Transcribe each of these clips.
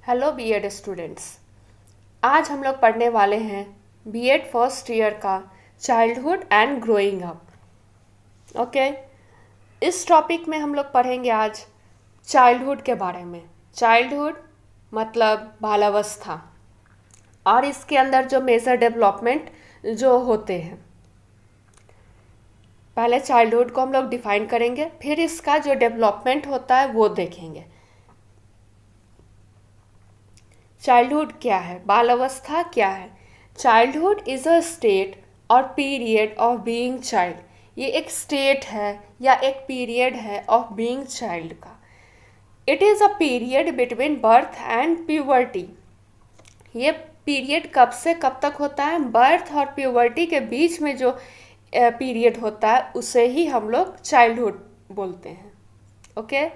Hello BEd students. आज हम लोग पढ़ने वाले हैं बीएड फर्स्ट ईयर का childhood and growing up. Okay, इस टॉपिक में हम लोग पढ़ेंगे आज चाइल्डहुड के बारे में। चाइल्डहुड मतलब बालावस्था, और इसके अंदर जो मेजर डेवलपमेंट जो होते हैं। पहले चाइल्डहुड को हम लोग डिफाइन करेंगे, फिर इसका जो डेवलपमेंट होता है वो देखेंगे। चाइल्डहुड क्या है, बाल अवस्था क्या है? चाइल्डहुड इज़ अ स्टेट और पीरियड ऑफ बीइंग चाइल्ड। ये एक स्टेट है या एक पीरियड है ऑफ बीइंग चाइल्ड का। It is a period between birth and puberty. ये पीरियड कब से कब तक होता है? बर्थ और प्यूबर्टी के बीच में जो पीरियड होता है उसे ही हम लोग चाइल्डहुड बोलते हैं। ओके,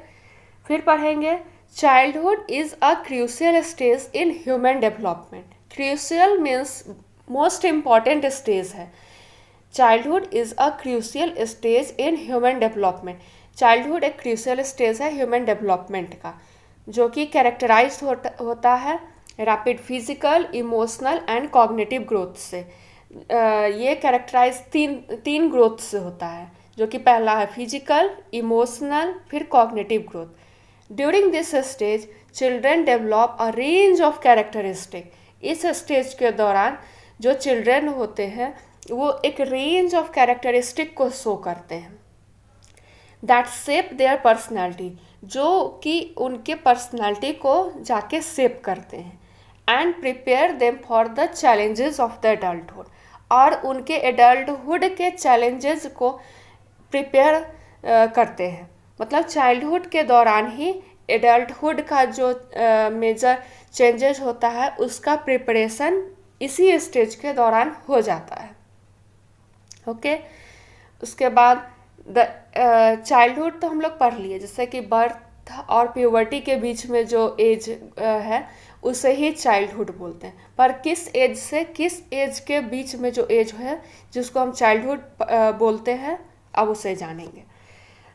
फिर पढ़ेंगे childhood is a crucial stage in human development. Crucial means most important stage है। Childhood is a crucial stage in human development. Childhood एक क्रूशियल स्टेज है ह्यूमन डेवलपमेंट का, जो कि कैरेक्टराइज होता है rapid physical, emotional and cognitive growth से। ये कैरेक्टराइज तीन ग्रोथ से होता है, जो कि पहला है फिजिकल, इमोशनल, फिर cognitive growth. During this stage children develop a range of characteristic. इस स्टेज के दौरान जो चिल्ड्रन होते हैं वो एक रेंज ऑफ कैरेक्टरिस्टिक को शो करते हैं दैट शेप देयर पर्सनैलिटी, जो कि उनके पर्सनैलिटी को जाके शेप करते हैं, and prepare them for the challenges of the adulthood, और उनके एडल्टहुड के चैलेंजेस को प्रिपेयर करते हैं। मतलब चाइल्डहुड के दौरान ही एडल्टहुड का जो मेजर चेंजेस होता है उसका प्रिपरेशन इसी स्टेज के दौरान हो जाता है। ओके, उसके बाद द चाइल्डहुड तो हम लोग पढ़ लिए, जैसे कि बर्थ और प्यूबर्टी के बीच में जो एज है उसे ही चाइल्डहुड बोलते हैं। पर किस एज से किस एज के बीच में जो एज है जिसको हम चाइल्डहुड बोलते हैं, अब उसे जानेंगे।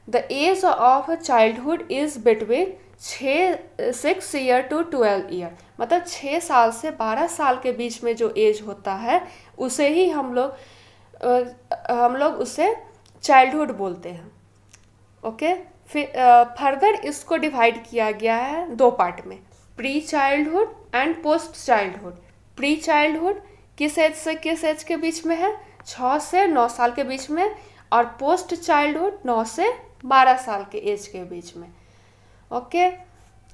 The age of childhood is between 6 year to 12 year. मतलब 6 साल से 12 साल के बीच में जो एज होता है उसे ही हम लोग उसे चाइल्डहुड बोलते हैं। ओके, फिर फर्दर इसको डिवाइड किया गया है दो पार्ट में, pre childhood and post childhood. Pre childhood किस एज से किस एज के बीच में है? 6 से 9 साल के बीच में, और पोस्ट चाइल्डहुड 9 से 12 साल के एज के बीच में। ओके,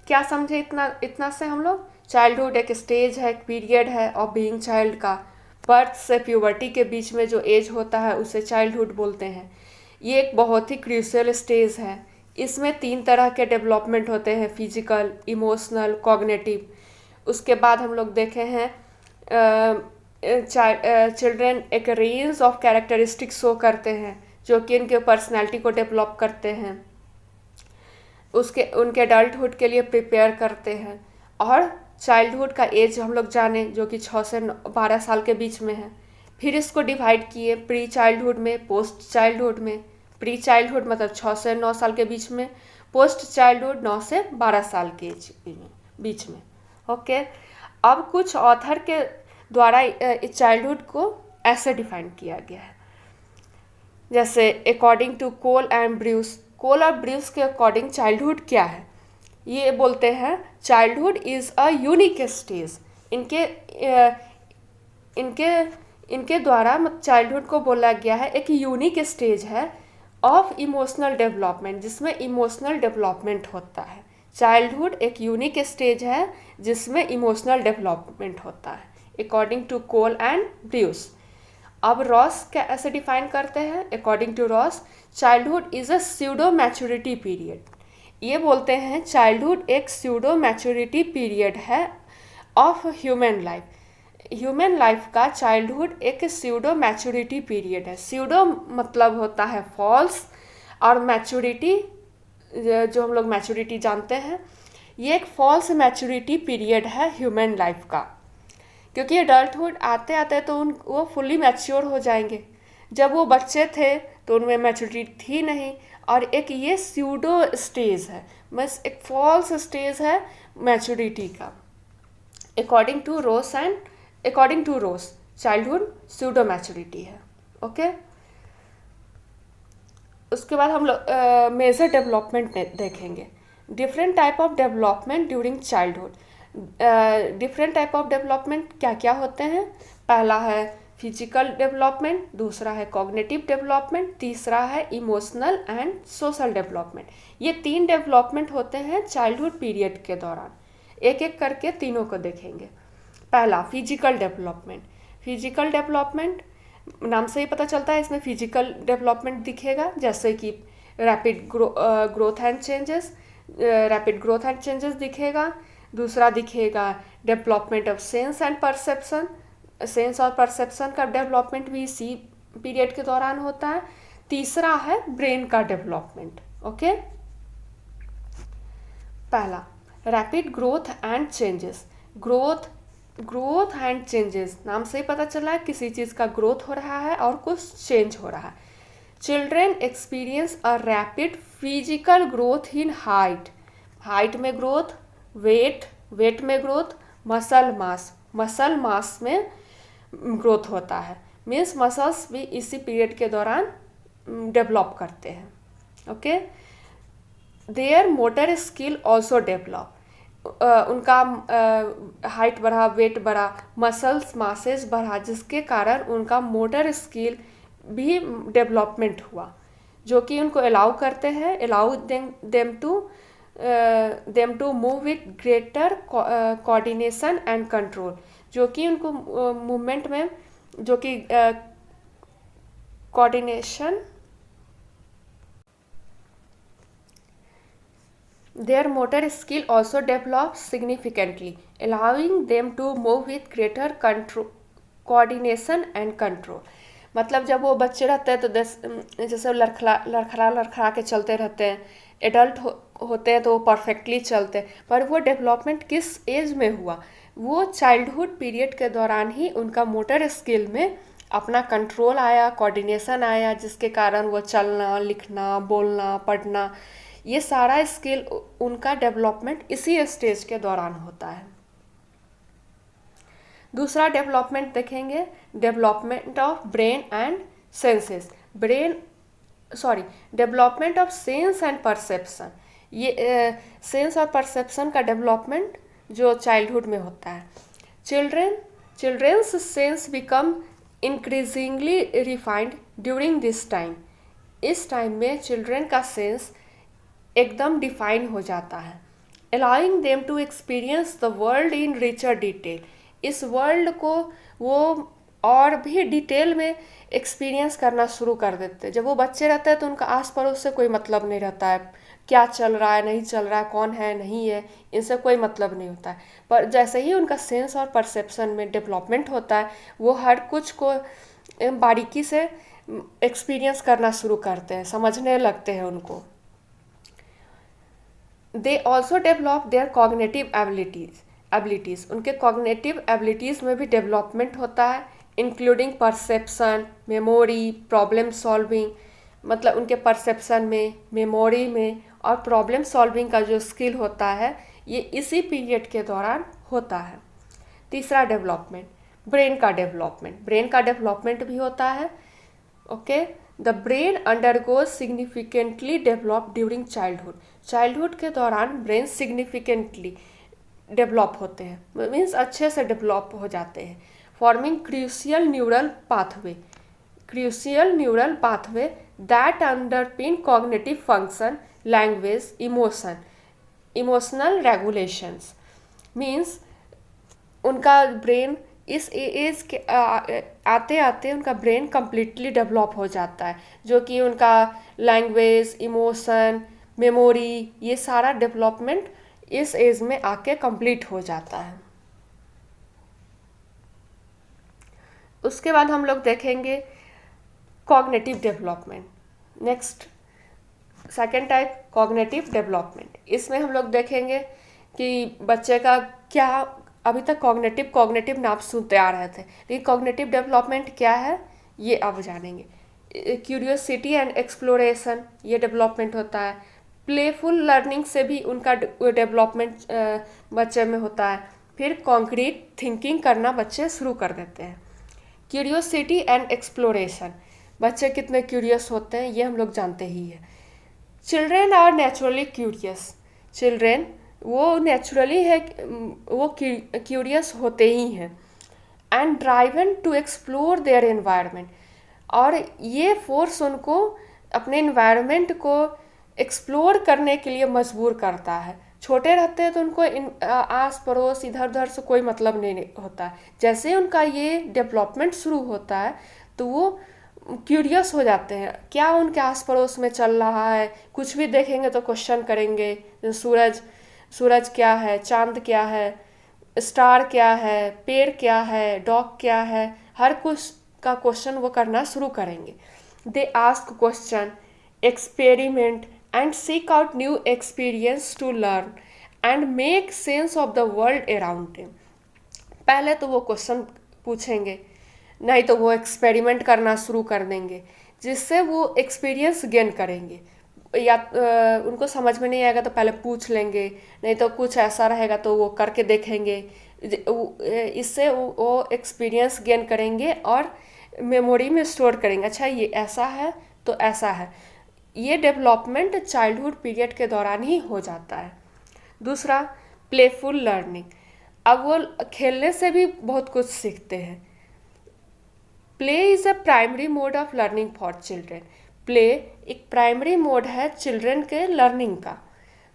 क्या समझे इतना से हम लोग? चाइल्डहुड एक स्टेज है, एक पीरियड है और बीइंग चाइल्ड का। बर्थ से प्यूबर्टी के बीच में जो एज होता है उसे चाइल्डहुड बोलते हैं। ये एक बहुत ही क्रूशियल स्टेज है। इसमें 3 तरह के डेवलपमेंट होते हैं, फिजिकल, इमोशनल, कॉग्निटिव। उसके बाद हम लोग देखे हैं चिल्ड्रन एक रेंज ऑफ कैरेक्टरिस्टिक्स शो करते हैं जो कि इनके पर्सनैलिटी को डेवलप करते हैं, उनके एडल्टहुड के लिए प्रिपेयर करते हैं। और चाइल्डहुड का एज हम लोग जाने जो कि 6 से 12 साल के बीच में है। फिर इसको डिवाइड किए प्री चाइल्डहुड में, पोस्ट चाइल्डहुड में। प्री चाइल्डहुड मतलब 6 से 9 साल के बीच में, पोस्ट चाइल्डहुड 9 से 12 साल के बीच में। ओके, अब कुछ ऑथर के द्वारा चाइल्डहुड को ऐसे डिफाइन किया गया है, जैसे according to Cole and Bruce. Cole और ब्रूस के अकॉर्डिंग चाइल्डहुड क्या है? ये बोलते हैं childhood is a unique stage. इनके द्वारा चाइल्डहुड को बोला गया है एक यूनिक स्टेज है ऑफ इमोशनल डेवलपमेंट, जिसमें इमोशनल डेवलपमेंट होता है। चाइल्डहुड एक यूनिक स्टेज है जिसमें इमोशनल डेवलपमेंट होता है, according to Cole and Bruce. अब रॉस कैसे डिफाइन करते हैं? According to Ross, childhood is a pseudo maturity period. ये बोलते हैं चाइल्डहुड एक स्यूडो मैच्योरिटी पीरियड है of human life. Human life का चाइल्डहुड एक स्यूडो मैच्योरिटी पीरियड है। स्यूडो मतलब होता है फॉल्स, और मैच्योरिटी जो हम लोग मैच्योरिटी जानते हैं, ये एक फॉल्स मैच्योरिटी पीरियड है ह्यूमन लाइफ का। क्योंकि एडल्टहुड आते आते तो वो फुल्ली मैच्योर हो जाएंगे। जब वो बच्चे थे तो उनमें मैच्योरिटी थी नहीं, और एक ये स्यूडो स्टेज है, बस एक फॉल्स स्टेज है मैच्योरिटी का। According to Ross childhood pseudo maturity है। ओके, उसके बाद हम लोग मेजर डेवलपमेंट देखेंगे। Different type of development during childhood. Different type of development क्या क्या होते हैं? पहला है फिजिकल डेवलपमेंट, दूसरा है कॉग्निटिव डेवलपमेंट, तीसरा है इमोशनल एंड सोशल डेवलपमेंट। ये 3 डेवलपमेंट होते हैं चाइल्डहुड पीरियड के दौरान। एक एक करके तीनों को देखेंगे। पहला फिजिकल डेवलपमेंट। फिजिकल डेवलपमेंट नाम से ही पता चलता है, इसमें फिजिकल डेवलपमेंट दिखेगा, जैसे कि रैपिड ग्रोथ एंड चेंजेस दिखेगा। दूसरा दिखेगा development of sense and perception. Sense और परसेप्शन का डेवलपमेंट भी इसी पीरियड के दौरान होता है। तीसरा है ब्रेन का डेवलपमेंट। ओके, पहला rapid growth and changes. Growth and changes नाम से ही पता चला है किसी चीज़ का ग्रोथ हो रहा है और कुछ चेंज हो रहा है। Children experience a rapid physical growth in height में ग्रोथ, वेट में ग्रोथ, मसल मास में ग्रोथ होता है। मीन्स मसल्स भी इसी पीरियड के दौरान डेवलप करते हैं। Okay, there motor skill also develop. उनका हाइट बढ़ा, वेट बढ़ा, मसल्स मासेस बढ़ा, जिसके कारण उनका मोटर स्किल भी डेवलपमेंट हुआ, जो कि उनको अलाउ करते हैं, allow them to move with greater coordination and control, जो कि उनको मूवमेंट में जो कि coordination Their motor skill also develops significantly, allowing them to move with greater coordination and control. मतलब जब वो बच्चे रहते हैं तो जैसे लड़खड़ा के चलते रहते हैं, एडल्ट होते हैं तो वो परफेक्टली चलते हैं, पर वो डेवलपमेंट किस एज में हुआ? वो चाइल्डहुड पीरियड के दौरान ही उनका मोटर स्किल में अपना कंट्रोल आया, कोऑर्डिनेशन आया, जिसके कारण वो चलना, लिखना, बोलना, पढ़ना, ये सारा स्किल उनका डेवलपमेंट इसी स्टेज के दौरान होता है। दूसरा डेवलपमेंट देखेंगे, development of brain and senses. Development of sense and perception. ये सेंस और परसेप्शन का डेवलपमेंट जो चाइल्डहुड में होता है। Children's sense become increasingly refined during this time. इस टाइम में चिल्ड्रेन का सेंस एकदम डिफाइन हो जाता है। Allowing them to experience the world in richer detail. इस वर्ल्ड को वो और भी डिटेल में एक्सपीरियंस करना शुरू कर देते हैं। जब वो बच्चे रहते हैं तो उनका आस पड़ोस से कोई मतलब नहीं रहता है, क्या चल रहा है, नहीं चल रहा है, कौन है, नहीं है, इनसे कोई मतलब नहीं होता है। पर जैसे ही उनका सेंस और परसेप्शन में डेवलपमेंट होता है, वो हर कुछ को बारीकी से एक्सपीरियंस करना शुरू करते हैं, समझने लगते हैं उनको। They also develop their cognitive abilities. उनके कॉग्निटिव एबिलिटीज़ में भी डेवलपमेंट होता है, including perception, memory, problem solving. मतलब उनके परसेप्शन में, मेमोरी में और प्रॉब्लम सॉल्विंग का जो स्किल होता है, ये इसी पीरियड के दौरान होता है। तीसरा डेवलपमेंट, ब्रेन का डेवलपमेंट भी होता है। Okay, the brain undergoes significantly develop during childhood के दौरान ब्रेन सिग्निफिकेंटली डेवलप होते हैं, मीन्स अच्छे से डेवलप हो जाते हैं, forming crucial neural pathway that अंडरपिन cognitive function, language, emotional regulations. Means उनका ब्रेन इस एज के आते आते उनका ब्रेन कम्प्लीटली डेवलप हो जाता है, जो कि उनका लैंग्वेज, इमोशन, मेमोरी, ये सारा डेवलपमेंट इस एज में आके कंप्लीट हो जाता है। उसके बाद हम लोग देखेंगे cognitive development. Next second type cognitive development. इसमें हम लोग देखेंगे कि बच्चे का क्या, अभी तक कॉग्निटिव नाम सुनते आ रहे थे, लेकिन कॉग्निटिव डेवलपमेंट क्या है ये अब जानेंगे। क्यूरियोसिटी एंड एक्सप्लोरेशन, ये डेवलपमेंट होता है। प्लेफुल लर्निंग से भी उनका डेवलपमेंट बच्चे में होता है। फिर कॉन्क्रीट थिंकिंग करना बच्चे शुरू कर देते हैं। क्यूरियोसिटी एंड एक्सप्लोरेशन, बच्चे कितने क्यूरियस होते हैं ये हम लोग जानते ही हैं। Children are naturally curious, children वो नेचुरली है, वो क्यूरियस होते ही हैं। And driven to explore their environment, और ये फोर्स उनको अपने एनवायरनमेंट को एक्सप्लोर करने के लिए मजबूर करता है। छोटे रहते हैं तो उनको आस पड़ोस इधर उधर से कोई मतलब नहीं होता है। जैसे ही उनका ये डेवलपमेंट शुरू होता है तो वो क्यूरियस हो जाते हैं, क्या उनके आस पड़ोस में चल रहा है, कुछ भी देखेंगे तो क्वेश्चन करेंगे। सूरज क्या है, चांद क्या है, स्टार क्या है, पेड़ क्या है, डॉग क्या है, हर कुछ का क्वेश्चन वो करना शुरू करेंगे। They ask question, experiment and seek out new experience to learn and make sense of the world around them. पहले तो वो क्वेश्चन पूछेंगे, नहीं तो वो एक्सपेरिमेंट करना शुरू कर देंगे, जिससे वो एक्सपीरियंस गेन करेंगे। या उनको समझ में नहीं आएगा तो पहले पूछ लेंगे, नहीं तो कुछ ऐसा रहेगा तो वो करके देखेंगे। इससे वो एक्सपीरियंस गेन करेंगे और मेमोरी में स्टोर करेंगे, अच्छा ये ऐसा है तो ऐसा है। ये डेवलपमेंट चाइल्डहुड पीरियड के दौरान ही हो जाता है। दूसरा, प्लेफुल लर्निंग, अब वो खेलने से भी बहुत कुछ सीखते हैं। Play is a primary mode of learning for children, play एक प्राइमरी मोड है चिल्ड्रन के लर्निंग का।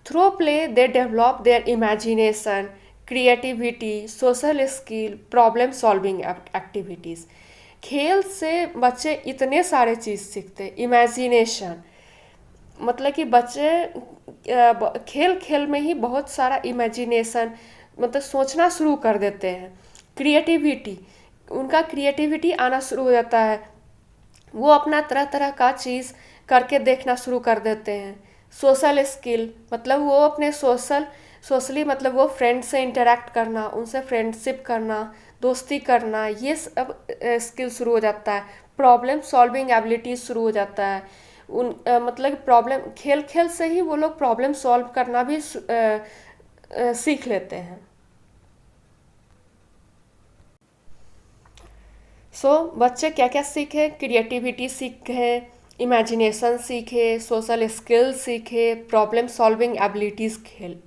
Through play they develop their imagination, creativity, social skill, problem solving activities. खेल से बच्चे इतने सारे चीज़ सीखते हैं। इमेजिनेशन मतलब कि बच्चे खेल खेल में ही बहुत सारा इमेजिनेशन मतलब सोचना शुरू कर देते हैं। क्रिएटिविटी, उनका क्रिएटिविटी आना शुरू हो जाता है, वो अपना तरह तरह का चीज़ करके देखना शुरू कर देते हैं। सोशल स्किल मतलब वो अपने सोशली मतलब वो फ्रेंड से इंटरेक्ट करना, उनसे फ्रेंडशिप करना, दोस्ती करना, ये सब स्किल शुरू हो जाता है। प्रॉब्लम सॉल्विंग एबिलिटीज शुरू हो जाता है। मतलब प्रॉब्लम खेल खेल से ही वो लोग प्रॉब्लम सॉल्व करना भी सीख लेते हैं। बच्चे क्या क्या सीखे, क्रिएटिविटी सीखे, इमेजिनेशन सीखे, सोशल स्किल सीखे, प्रॉब्लम सॉल्विंग एबिलिटीज़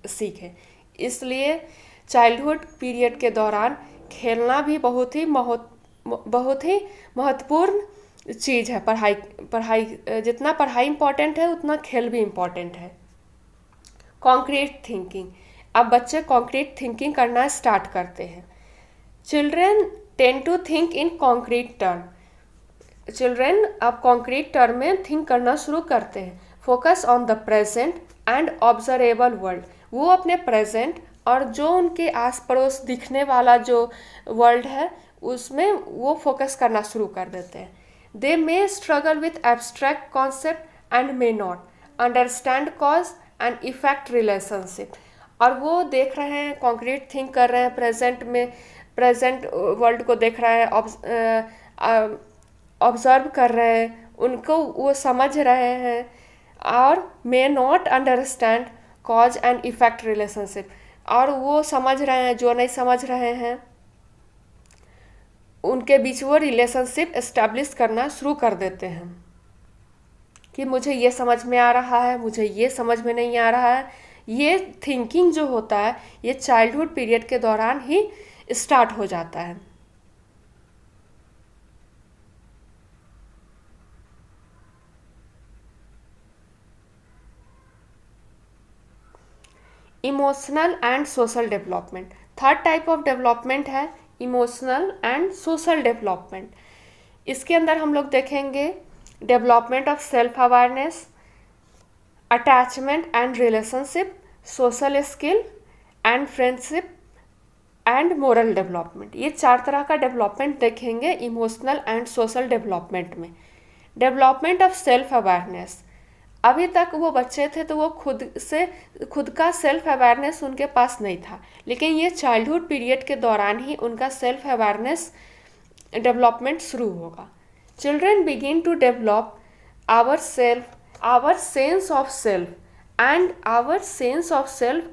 सीखे। इसलिए चाइल्डहुड पीरियड के दौरान खेलना भी बहुत ही महत्वपूर्ण चीज़ है। पढ़ाई जितना पढ़ाई इम्पॉर्टेंट है उतना खेल भी इम्पॉर्टेंट है। कॉन्क्रीट थिंकिंग, अब बच्चे कॉन्क्रीट थिंकिंग करना स्टार्ट करते हैं। Children tend to think in concrete term, children अब कॉन्क्रीट टर्म में थिंक करना शुरू करते हैं। Focus on the present and observable world, वो अपने प्रेजेंट और जो उनके आस पड़ोस दिखने वाला जो वर्ल्ड है उसमें वो फोकस करना शुरू कर देते हैं। They may struggle with abstract concept and may not understand cause and effect relationship, और वो देख रहे हैं, कॉन्क्रीट थिंक कर रहे हैं, प्रेजेंट वर्ल्ड को देख रहे हैं, ऑब्जर्व कर रहे हैं, उनको वो समझ रहे हैं, और मे not understand cause and effect relationship, और वो समझ रहे हैं, जो नहीं समझ रहे हैं उनके बीच वो रिलेशनशिप एस्टेब्लिश करना शुरू कर देते हैं कि मुझे ये समझ में आ रहा है, मुझे ये समझ में नहीं आ रहा है। ये थिंकिंग जो होता है ये चाइल्डहुड पीरियड के दौरान ही स्टार्ट हो जाता है। Emotional and social development, third type of development है इमोशनल एंड सोशल डेवलपमेंट। इसके अंदर हम लोग देखेंगे development of self awareness, attachment and relationship, social skill and friendship and moral development. ये 4 तरह का डेवलपमेंट देखेंगे इमोशनल एंड सोशल डेवलपमेंट में। डेवलपमेंट ऑफ सेल्फ अवेयरनेस, अभी तक वो बच्चे थे तो वो खुद का सेल्फ अवेयरनेस उनके पास नहीं था, लेकिन ये चाइल्डहुड पीरियड के दौरान ही उनका सेल्फ अवेयरनेस डेवलपमेंट शुरू होगा। Children begin to develop our sense of self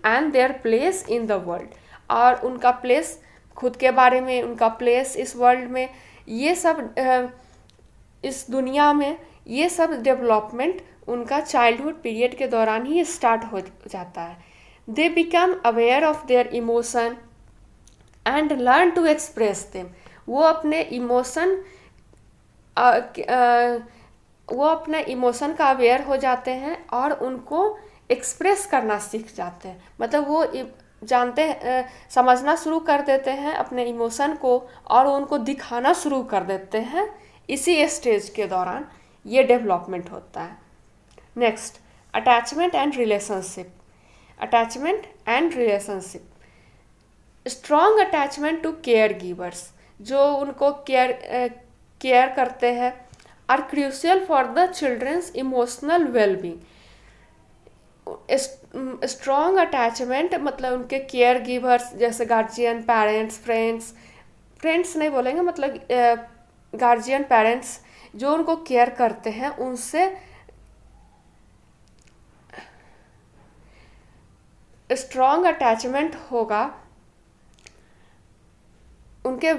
and their place in the world. और उनका प्लेस, खुद के बारे में, उनका प्लेस इस वर्ल्ड में, ये सब इस दुनिया में, ये सब डेवलपमेंट उनका चाइल्डहुड पीरियड के दौरान ही स्टार्ट हो जाता है। They become aware of their emotion and learn to express them. वो अपने इमोशन वो अपने इमोशन का अवेयर हो जाते हैं और उनको एक्सप्रेस करना सीख जाते हैं। मतलब वो जानते हैं, समझना शुरू कर देते हैं अपने इमोशन को और उनको दिखाना शुरू कर देते हैं। इसी स्टेज के दौरान ये डेवलपमेंट होता है। Next, attachment and relationship. Attachment and relationship, strong attachment to care givers, जो उनको केयर करते हैं, are crucial for the children's emotional wellbeing. Strong attachment मतलब उनके केयर गिवर्स जैसे गार्जियन, पेरेंट्स, फ्रेंड्स नहीं बोलेंगे, मतलब गार्जियन, पेरेंट्स जो उनको केयर करते हैं, उनसे स्ट्रॉन्ग अटैचमेंट होगा उनके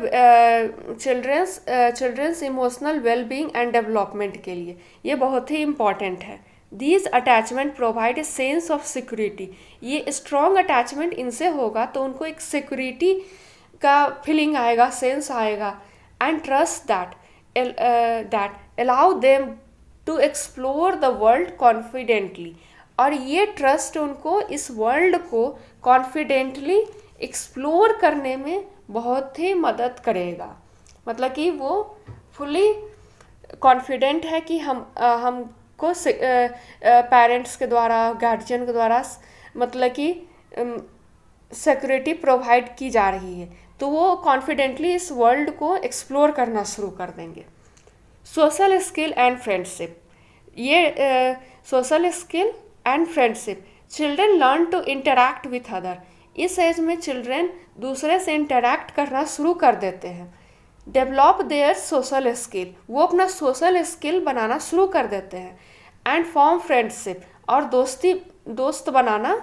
children's emotional wellbeing and development के लिए। ये बहुत ही इम्पॉर्टेंट है। These attachment provide a sense of security. ये स्ट्रॉन्ग अटैचमेंट इनसे होगा तो उनको एक सिक्योरिटी का फीलिंग आएगा, सेंस आएगा, and trust that allow them to explore the world confidently. और ये ट्रस्ट उनको इस वर्ल्ड को कॉन्फिडेंटली एक्सप्लोर करने में बहुत ही मदद करेगा। मतलब कि वो फुली कॉन्फिडेंट है कि हमको पेरेंट्स के द्वारा, गार्जियन के द्वारा मतलब कि सिक्योरिटी प्रोवाइड की जा रही है, तो वो कॉन्फिडेंटली इस वर्ल्ड को एक्सप्लोर करना शुरू कर देंगे। सोशल स्किल एंड फ्रेंडशिप, ये social skill and friendship, children learn to interact with other. इस एज में चिल्ड्रन दूसरे से इंटरैक्ट करना शुरू कर देते हैं। डेवलप देयर सोशल स्किल, वो अपना सोशल स्किल बनाना शुरू कर देते हैं। एंड फॉर्म फ्रेंडशिप, और दोस्त बनाना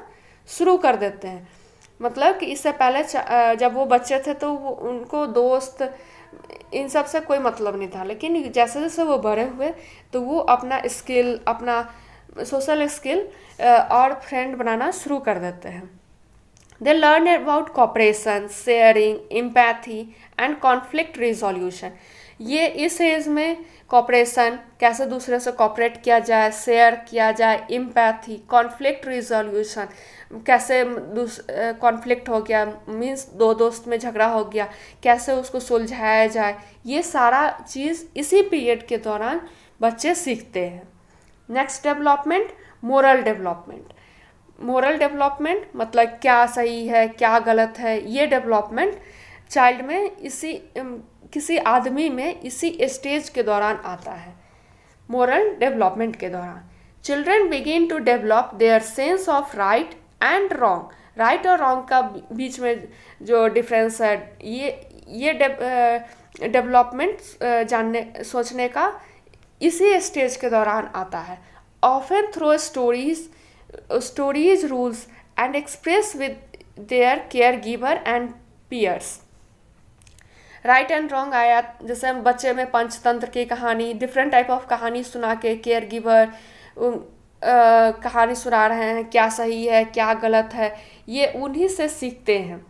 शुरू कर देते हैं। मतलब कि इससे पहले जब वो बच्चे थे तो उनको दोस्त इन सब से कोई मतलब नहीं था, लेकिन जैसे जैसे वो बड़े हुए तो वो अपना स्किल, अपना सोशल स्किल और फ्रेंड बनाना शुरू कर देते हैं। They learn about cooperation, sharing, empathy and conflict resolution. ये इस एज में कॉपरेशन, कैसे दूसरे से कॉपरेट किया जाए, शेयर किया जाए, एम्पैथी, कॉन्फ्लिक्ट रिजोल्यूशन, कैसे कॉन्फ्लिक्ट हो गया, मीन्स दो दोस्त में झगड़ा हो गया, कैसे उसको सुलझाया जाए, ये सारा चीज़ इसी पीरियड के दौरान बच्चे सीखते हैं। Next development, moral development. Moral development मतलब क्या सही है, क्या गलत है, ये डेवलपमेंट चाइल्ड में किसी आदमी में इसी स्टेज के दौरान आता है। मोरल डेवलपमेंट के दौरान children begin to develop their sense of right and wrong. Right और रॉन्ग का बीच में जो डिफरेंस है, ये डेवलपमेंट सोचने का इसी स्टेज के दौरान आता है। Often through stories rules and express with their care giver and peers. Right and wrong आया, जैसे हम बच्चे में पंचतंत्र की कहानी, डिफरेंट टाइप ऑफ कहानी सुना के केयर गिवर कहानी सुना रहे हैं, क्या सही है क्या गलत है, ये उन्हीं से सीखते हैं।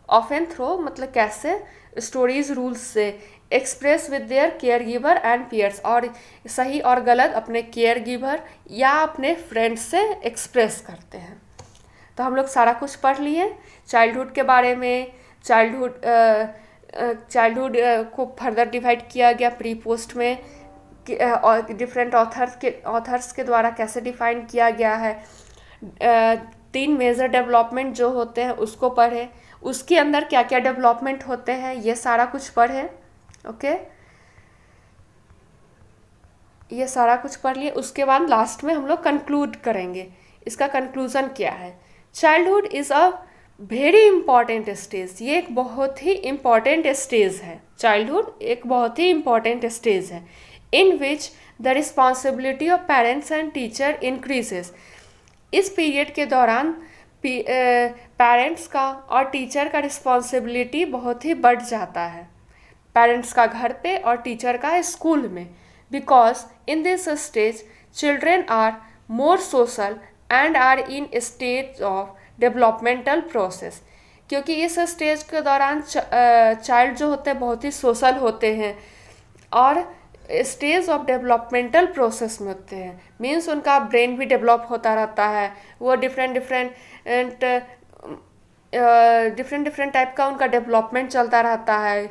ऑफन थ्रो मतलब कैसे, स्टोरीज रूल्स से, express with their care giver and peers, और सही और गलत अपने केयर गिवर या अपने फ्रेंड्स से एक्सप्रेस करते हैं। तो हम लोग सारा कुछ पढ़ लिए चाइल्डहुड के बारे में। चाइल्डहुड को फर्दर डिवाइड किया गया प्री पोस्ट में, और डिफरेंट ऑथर्स के द्वारा कैसे डिफाइन किया गया है। 3 मेजर डेवलपमेंट जो होते हैं उसको पढ़े, उसके अंदर क्या क्या डेवलपमेंट होते हैं ये सारा कुछ पढ़े। ओके, ये सारा कुछ पढ़ लिए। उसके बाद लास्ट में हम लोग कंक्लूड करेंगे। इसका कंक्लूजन क्या है? Childhood is a very important stage. ये एक बहुत ही इम्पॉर्टेंट स्टेज है। चाइल्डहुड एक बहुत ही इम्पॉर्टेंट स्टेज है in which the responsibility of parents and teacher increases. इस पीरियड के दौरान पेरेंट्स का और टीचर का रिस्पॉन्सिबिलिटी बहुत ही बढ़ जाता है, पेरेंट्स का घर पे और टीचर का स्कूल में, because in this stage children are more social and are in stage of developmental process. क्योंकि इस स्टेज के दौरान चाइल्ड जो होते हैं बहुत ही सोशल होते हैं और स्टेज ऑफ डेवलपमेंटल प्रोसेस में होते हैं, मीन्स उनका ब्रेन भी डेवलप होता रहता है, वो डिफरेंट डिफरेंट टाइप का उनका डेवलपमेंट चलता रहता है।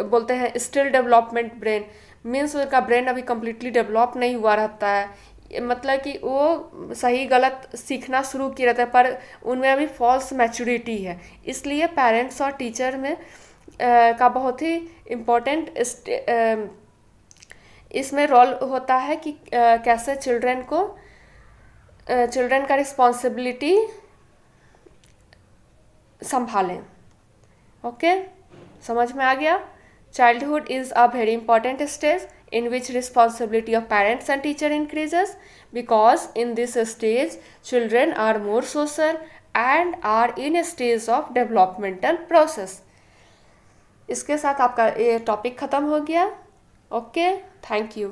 बोलते हैं स्टिल डेवलपमेंट ब्रेन, मीन्स उनका ब्रेन अभी कम्प्लीटली डेवलप नहीं हुआ रहता है, मतलब कि वो सही गलत सीखना शुरू किया रहता है पर उनमें अभी फॉल्स मैच्योरिटी है। इसलिए पेरेंट्स और टीचर में का बहुत ही इम्पोर्टेंट इसमें रोल होता है कि कैसे चिल्ड्रन का रिस्पॉन्सिबिलिटी संभालें। ओके, समझ में आ गया? Childhood is a very important stage in which responsibility of parents and teacher increases, because in this stage children are more social and are in a stage of developmental process। इसके साथ आपका ये topic ख़त्म हो गया। Okay, thank you.